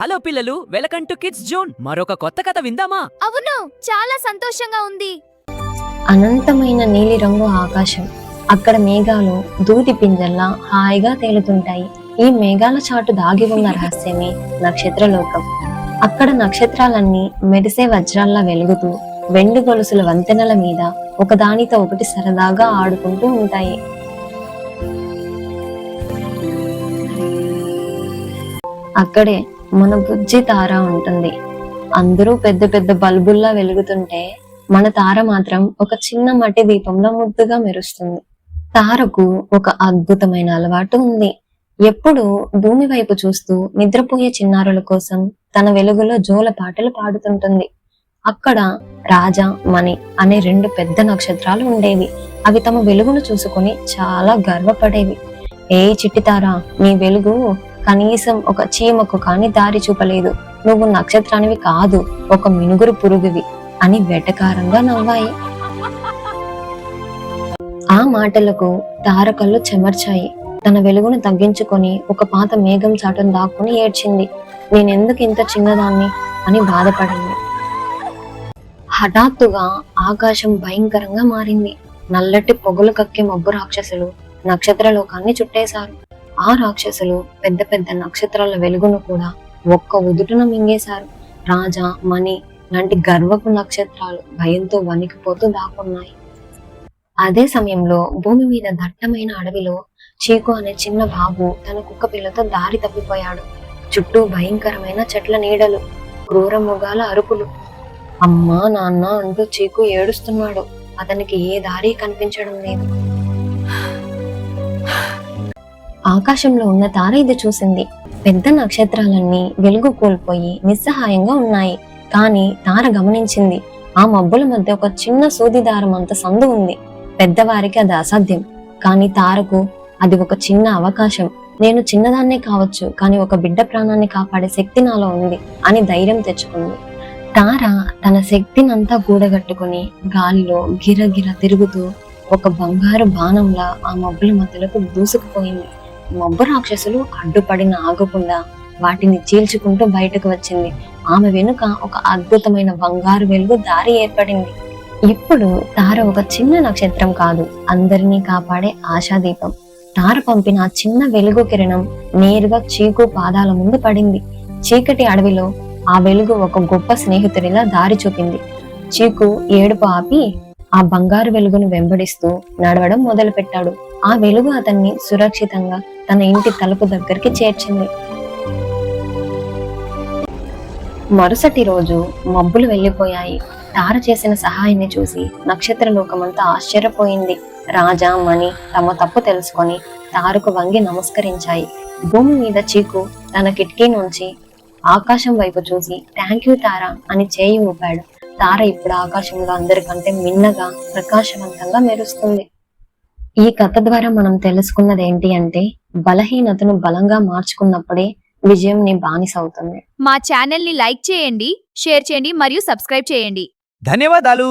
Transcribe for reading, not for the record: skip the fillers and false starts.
Hello పిల్లలు, welcome to kids zone. మరొక కొత్త కథ విందామా? అవును, చాలా సంతోషంగా ఉంది. అనంతమైన నీలిరంగు ఆకాశం. అక్కడ మేఘాలు దూది పింజల్లా హాయిగా తేలుతుంటాయి. ఈ మేఘాల చాటు దాగి ఉన్న రహస్యమే నక్షత్రలోకం. అక్కడ నక్షత్రాలన్నీ మెరిసే వజ్రాల్లా వెలుగుతూ వెండి గొలుసుల వంతెనల మీద ఒకదానితో ఒకటి సరదాగా ఆడుకుంటూ ఉంటాయి. అక్కడే మన బుజ్జి తార ఉంటుంది. అందరూ పెద్ద పెద్ద బల్బుల్లా వెలుగుతుంటే మన తార మాత్రం ఒక చిన్న మట్టి దీపంలో ముద్దుగా మెరుస్తుంది. తారకు ఒక అద్భుతమైన అలవాటు ఉంది. ఎప్పుడు భూమి వైపు చూస్తూ నిద్రపోయే చిన్నారుల కోసం తన వెలుగులో జోల పాటలు పాడుతుంటుంది. అక్కడ రాజా, మణి అనే రెండు పెద్ద నక్షత్రాలు ఉండేవి. అవి తమ వెలుగును చూసుకొని చాలా గర్వపడేవి. ఏ చిట్టి తార, నీ వెలుగు కనీసం ఒక చీమకు కాని దారి చూపలేదు. నువ్వు నక్షత్రానివి కాదు, ఒక మినుగురు పురుగువి అని వెటకారంగా నవ్వాయి. ఆ మాటలకు తార కళ్ళు చెమర్చాయి. తన వెలుగును తగ్గించుకొని ఒక పాత మేఘం చాటును దాక్కుని ఏడ్చింది. నేనెందుకు ఇంత చిన్నదాన్ని అని బాధపడింది. హఠాత్తుగా ఆకాశం భయంకరంగా మారింది. నల్లటి పొగలు కక్కే మబ్బు రాక్షసులు నక్షత్రలోకాన్ని చుట్టేశారు. ఆ రాక్షసులు పెద్ద పెద్ద నక్షత్రాల వెలుగును కూడా ఒక్క ఉదుటున మింగేశారు. రాజా, మణి లాంటి గర్వపు నక్షత్రాలు భయంతో వణికిపోతూ దాక్కున్నాయి. అదే సమయంలో భూమి మీద దట్టమైన అడవిలో చీకు అనే చిన్న బాబు తన కుక్క పిల్లతో దారి తప్పిపోయాడు. చుట్టూ భయంకరమైన చెట్ల నీడలు, క్రూర మృగాల అరుపులు. అమ్మా నాన్న అంటూ చీకు ఏడుస్తున్నాడు. అతనికి ఏ దారి కనిపించడం లేదు. ఆకాశంలో ఉన్న తార ఇది చూసింది. పెద్ద నక్షత్రాలన్నీ వెలుగు కోల్పోయి నిస్సహాయంగా ఉన్నాయి. కానీ తార గమనించింది, ఆ మబ్బుల మధ్య ఒక చిన్న సూది దారం అంత సందు ఉంది. పెద్దవారికి అది అసాధ్యం, కానీ తారకు అది ఒక చిన్న అవకాశం. నేను చిన్నదాన్నే కావచ్చు, కానీ ఒక బిడ్డ ప్రాణాన్ని కాపాడే శక్తి నాలో ఉంది అని ధైర్యం తెచ్చుకుంది. తార తన శక్తినంతా కూడగట్టుకుని గాలిలో గిరగిర తిరుగుతూ ఒక బంగారు బాణంలా ఆ మబ్బుల మధ్యలోకి దూసుకుపోయింది. మబ్బు రాక్షసులు అడ్డుపడిన ఆగకుండా వాటిని చీల్చుకుంటూ బయటకు వచ్చింది. ఆమె వెనుక ఒక అద్భుతమైన బంగారు వెలుగు దారి ఏర్పడింది. ఇప్పుడు తార ఒక చిన్న నక్షత్రం కాదు, అందరినీ కాపాడే ఆశాదీపం. తార పంపిన ఆ చిన్న వెలుగు కిరణం నేరుగా చీకు పాదాల ముందు పడింది. చీకటి అడవిలో ఆ వెలుగు ఒక గొప్ప స్నేహితుడిలా దారి చూపింది. చీకు ఏడుపు ఆపి ఆ బంగారు వెలుగును వెంబడిస్తూ నడవడం మొదలు పెట్టాడు. ఆ వెలుగు అతన్ని సురక్షితంగా తన ఇంటి తలుపు దగ్గరికి చేర్చింది. మరుసటి రోజు మబ్బులు వెళ్లిపోయాయి. తార చేసిన సహాయాన్ని చూసి నక్షత్రలోకమంతా ఆశ్చర్యపోయింది. రాజా, మణి తమ తప్పు తెలుసుకొని తారకు వంగి నమస్కరించాయి. భూమి మీద చీకు తన కిటికీ నుంచి ఆకాశం వైపు చూసి థ్యాంక్ యూ తార అని చేయి ఊపాడు. తార ఇప్పుడు ఆకాశంలో అందరికంటే మిన్నగా ప్రకాశవంతంగా మెరుస్తుంది. ఈ కథ ద్వారా మనం తెలుసుకున్నది ఏంటి అంటే, బలహీనతను బలంగా మార్చుకున్నప్పుడే విజయం నీ బానిస అవుతుంది. మా ఛానల్ ని లైక్ చేయండి, షేర్ చేయండి మరియు సబ్స్క్రైబ్ చేయండి. ధన్యవాదాలు.